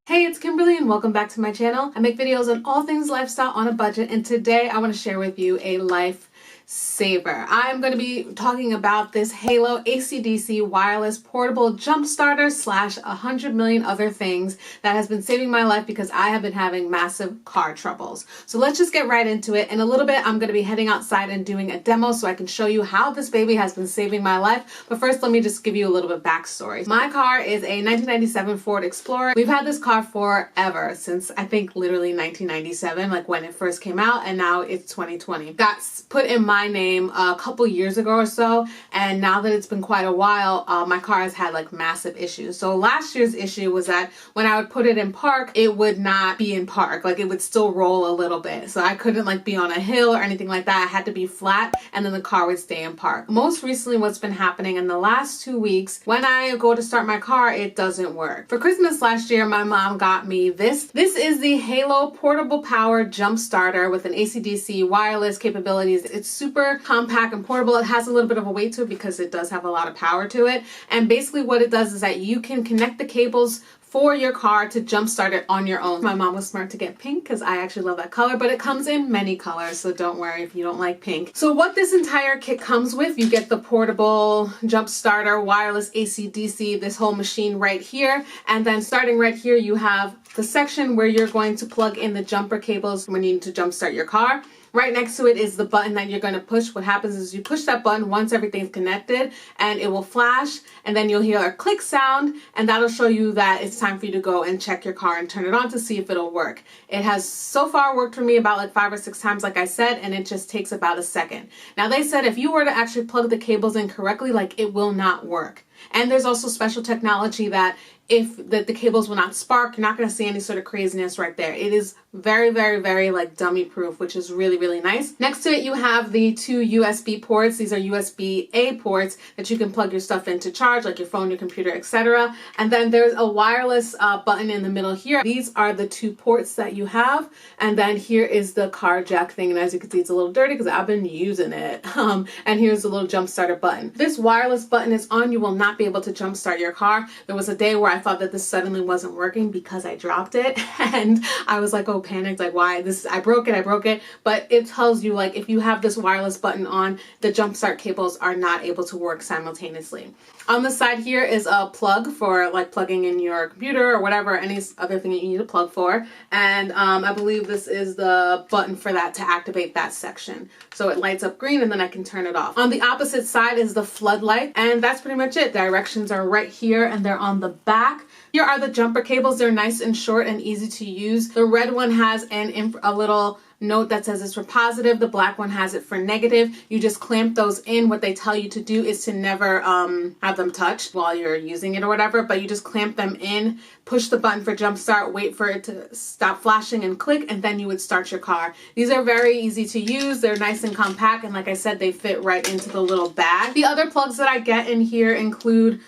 Hey, it's Kimberly and welcome back to my channel. I make videos on all things lifestyle on a budget, and today I want to share with you a life saver. I'm going to be talking about this Halo ACDC wireless portable jump starter slash 100 million other things that has been saving my life because I have been having massive car troubles. So let's just get right into it. In a little bit, I'm going to be heading outside and doing a demo so I can show you how this baby has been saving my life. But first, let me just give you a little bit backstory. My car is a 1997 Ford Explorer. We've had this car forever, since I think literally 1997, like when it first came out, and now it's 2020. Got put in my name a couple years ago or so, and now that it's been quite a while, my car has had like massive issues. So last year's issue was that when I would put it in park, it would not be in park, like it would still roll a little bit. So I couldn't like be on a hill or anything like that. I had to be flat and then the car would stay in park. Most recently, what's been happening in the last 2 weeks, when I go to start my car, it doesn't work. For Christmas last year, my mom got me this. This is the Halo portable power jump starter with an ACDC wireless capabilities. It's super compact and portable. It has a little bit of a weight to it because it does have a lot of power to it. And basically what it does is that you can connect the cables for your car to jumpstart it on your own. My mom was smart to get pink because I actually love that color, but it comes in many colors, so don't worry if you don't like pink. So what this entire kit comes with, you get the portable jump starter, wireless AC/DC, this whole machine right here, and then starting right here, you have the section where you're going to plug in the jumper cables when you need to jumpstart your car. Right next to it is the button that you're going to push. What happens is you push that button once everything's connected and it will flash, and then you'll hear a click sound, and that'll show you that it's time for you to go and check your car and turn it on to see if it'll work. It has so far worked for me about like 5 or 6 times, like I said, and it just takes about a second. Now they said if you were to actually plug the cables in correctly, like it will not work. And there's also special technology that if the cables will not spark, you're not going to see any sort of craziness right there. It is very, very, very like dummy proof, which is really, really nice. Next to it, you have the 2 USB ports. These are USB-A ports that you can plug your stuff in to charge, like your phone, your computer, etc. And then there's a wireless button in the middle here. These are the 2 ports that you have. And then here is the car jack thing. And as you can see, it's a little dirty because I've been using it. And here's the little jump starter button. This wireless button is on. You will not be able to jump start your car. There was a day where I thought that this suddenly wasn't working because I dropped it, and I was like, oh, panicked, like why this, I broke it. But it tells you like if you have this wireless button on, the jump start cables are not able to work simultaneously. On the side here is a plug for like plugging in your computer or whatever, any other thing that you need to plug for. And I believe this is the button for that to activate that section. So it lights up green and then I can turn it off. On the opposite side is the floodlight, and that's pretty much it. Directions are right here and they're on the back. Here are the jumper cables. They're nice and short and easy to use. The red one has a little note that says it's for positive. The black one has it for negative. You just clamp those in. What they tell you to do is to never have them touch while you're using it or whatever, but you just clamp them in, push the button for jump start, wait for it to stop flashing and click, and then you would start your car. These are very easy to use. They're nice and compact, and like I said, they fit right into the little bag. The other plugs that I get in here include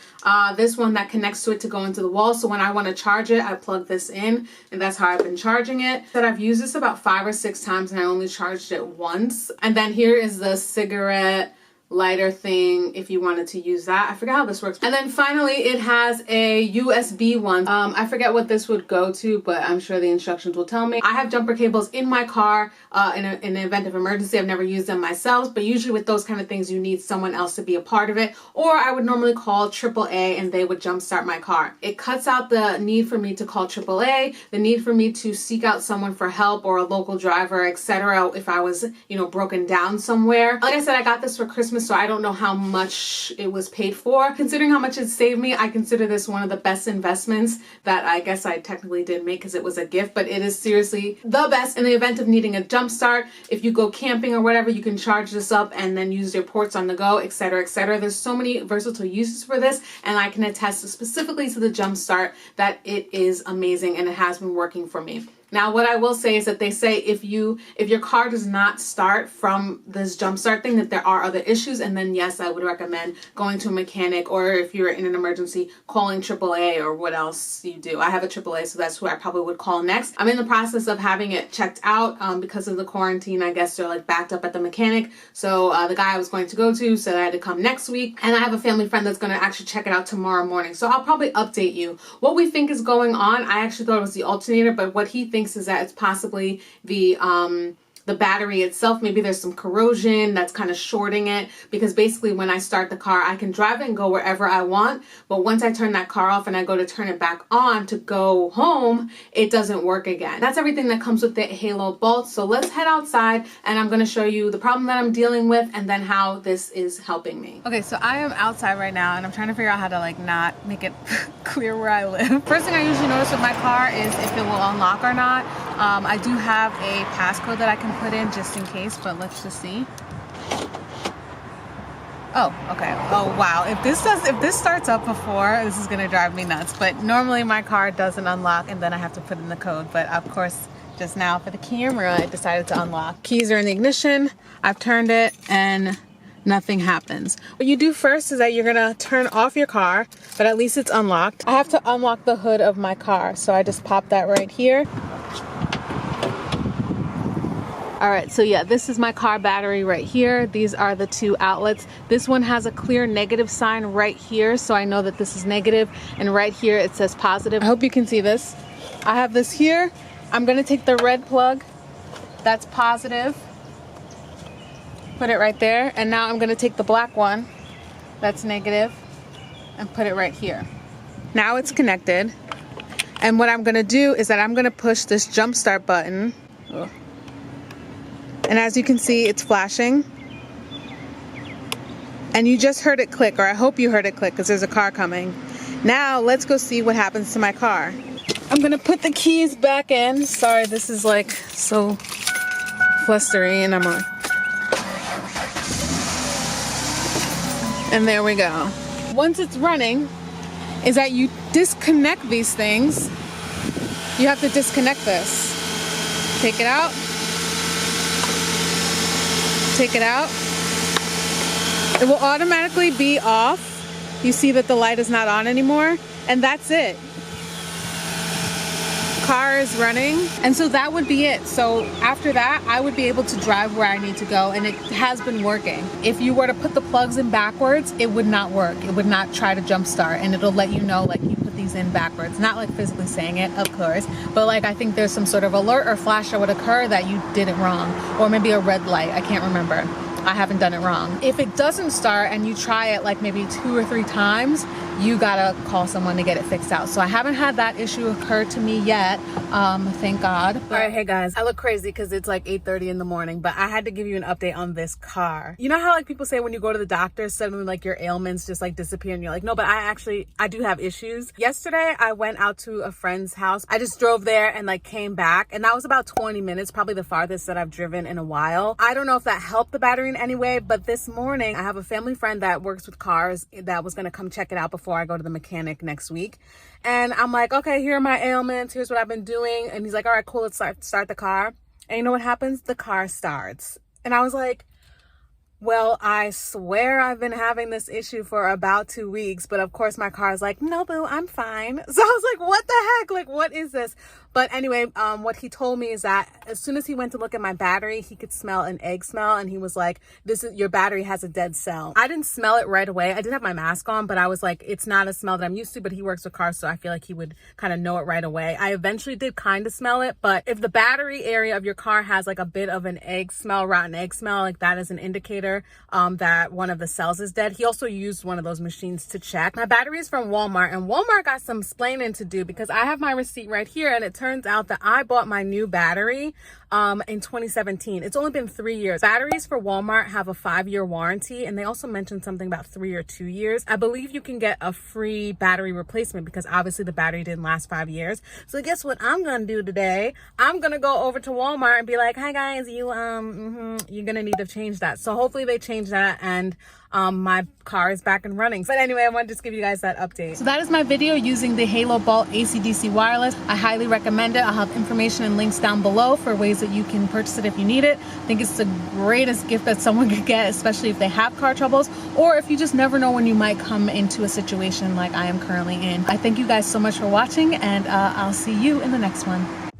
this one that connects to it to go into the wall. So when I want to charge it, I plug this in, and that's how I've been charging it. That I've used this about 5 or 6 times and I only charged it once. And then here is the cigarette lighter thing if you wanted to use that. I forget how this works. And then finally it has a USB one. I forget what this would go to, but I'm sure the instructions will tell me. I have jumper cables in my car in an event of emergency. I've never used them myself, but usually with those kind of things you need someone else to be a part of it, or I would normally call AAA and they would jumpstart my car. It cuts out the need for me to call AAA, the need for me to seek out someone for help or a local driver, etc. if I was, broken down somewhere. Like I said, I got this for Christmas, so I don't know how much it was paid for. Considering how much it saved me, I consider this one of the best investments that I guess I technically did make because it was a gift, but it is seriously the best in the event of needing a jump start. If you go camping or whatever, you can charge this up and then use your ports on the go, etc., etc. There's so many versatile uses for this, and I can attest specifically to the jump start that it is amazing and it has been working for me. Now, what I will say is that they say if your car does not start from this jump start thing, that there are other issues, and then yes, I would recommend going to a mechanic, or if you're in an emergency, calling AAA or what else you do. I have a AAA, so that's who I probably would call next. I'm in the process of having it checked out because of the quarantine. I guess they're like backed up at the mechanic. So the guy I was going to go to said I had to come next week, and I have a family friend that's going to actually check it out tomorrow morning. So I'll probably update you. What we think is going on, I actually thought it was the alternator, but what he thinks is that it's possibly the battery itself. Maybe there's some corrosion that's kind of shorting it, because basically when I start the car, I can drive it and go wherever I want, but once I turn that car off and I go to turn it back on to go home, it doesn't work again. That's everything that comes with the Halo Bolt. So let's head outside and I'm going to show you the problem that I'm dealing with and then how this is helping me. Okay, so I am outside right now and I'm trying to figure out how to like not make it clear where I live. First thing I usually notice with my car is if it will unlock or not. I do have a passcode that I can put in just in case, but let's just see. Oh, okay. Oh, wow. If this starts up before, this is gonna drive me nuts. But normally my car doesn't unlock and then I have to put in the code. But of course, just now for the camera, it decided to unlock. Keys are in the ignition. I've turned it and nothing happens. What you do first is that you're gonna turn off your car, but at least it's unlocked. I have to unlock the hood of my car, so I just pop that right here. All right, so yeah, this is my car battery right here. These are the two outlets. This one has a clear negative sign right here, so I know that this is negative, and right here it says positive. I hope you can see this. I have this here. I'm gonna take the red plug, that's positive, put it right there, and now I'm gonna take the black one, that's negative, and put it right here. Now it's connected, and what I'm gonna do is that I'm gonna push this jump start button. Ugh. And as you can see, it's flashing. And you just heard it click, or I hope you heard it click because there's a car coming. Now let's go see what happens to my car. I'm gonna put the keys back in. Sorry, this is like so flustery, and I'm on. And there we go. Once it's running, is that you disconnect these things. You have to disconnect this. Take it out. Take it out. It will automatically be off. You see that the light is not on anymore, and that's it. Car is running, and so that would be it. So after that, I would be able to drive where I need to go, and it has been working. If you were to put the plugs in backwards, it would not work. It would not try to jump start, and it'll let you know like you put these in backwards. Not like physically saying it, of course, but like I think there's some sort of alert or flash that would occur that you did it wrong, or maybe a red light. I can't remember. I haven't done it wrong. If it doesn't start and you try it like maybe 2 or 3 times, you gotta call someone to get it fixed out. So I haven't had that issue occur to me yet, thank God. All right, hey guys, I look crazy because it's like 8:30 in the morning, but I had to give you an update on this car. You know how like people say when you go to the doctor, suddenly like your ailments just like disappear and you're like, no, but I do have issues. Yesterday, I went out to a friend's house. I just drove there and like came back, and that was about 20 minutes, probably the farthest that I've driven in a while. I don't know if that helped the battery in any way, but this morning I have a family friend that works with cars that was gonna come check it out before I go to the mechanic next week. And I'm like, okay, here are my ailments, here's what I've been doing. And he's like, all right, cool, let's start the car. And you know what happens? The car starts. And I was like, well, I swear I've been having this issue for about 2 weeks, but of course my car is like, no, boo, I'm fine. So I was like, what the heck? Like, what is this? But anyway, what he told me is that as soon as he went to look at my battery, he could smell an egg smell. And he was like, your battery has a dead cell. I didn't smell it right away. I did have my mask on, but I was like, it's not a smell that I'm used to, but he works with cars, so I feel like he would kind of know it right away. I eventually did kind of smell it, but if the battery area of your car has like a bit of an egg smell, rotten egg smell, like that is an indicator that one of the cells is dead. He also used one of those machines to check. My battery is from Walmart, and Walmart got some explaining to do because I have my receipt right here, and it turns out that I bought my new battery in 2017. It's only been 3 years. Batteries for Walmart have a 5-year warranty, and they also mentioned something about 3 or 2 years. I believe you can get a free battery replacement because obviously the battery didn't last 5 years. So guess what I'm gonna do today? I'm gonna go over to Walmart and be like, hi guys, you're gonna need to change that. So hopefully they change that, and my car is back and running. But anyway, I wanted to just give you guys that update. So that is my video using the Halo Bolt ACDC wireless. I highly recommend it. I'll have information and links down below for ways that you can purchase it if you need it. I think it's the greatest gift that someone could get, especially if they have car troubles, or if you just never know when you might come into a situation like I am currently in. I thank you guys so much for watching, and I'll see you in the next one.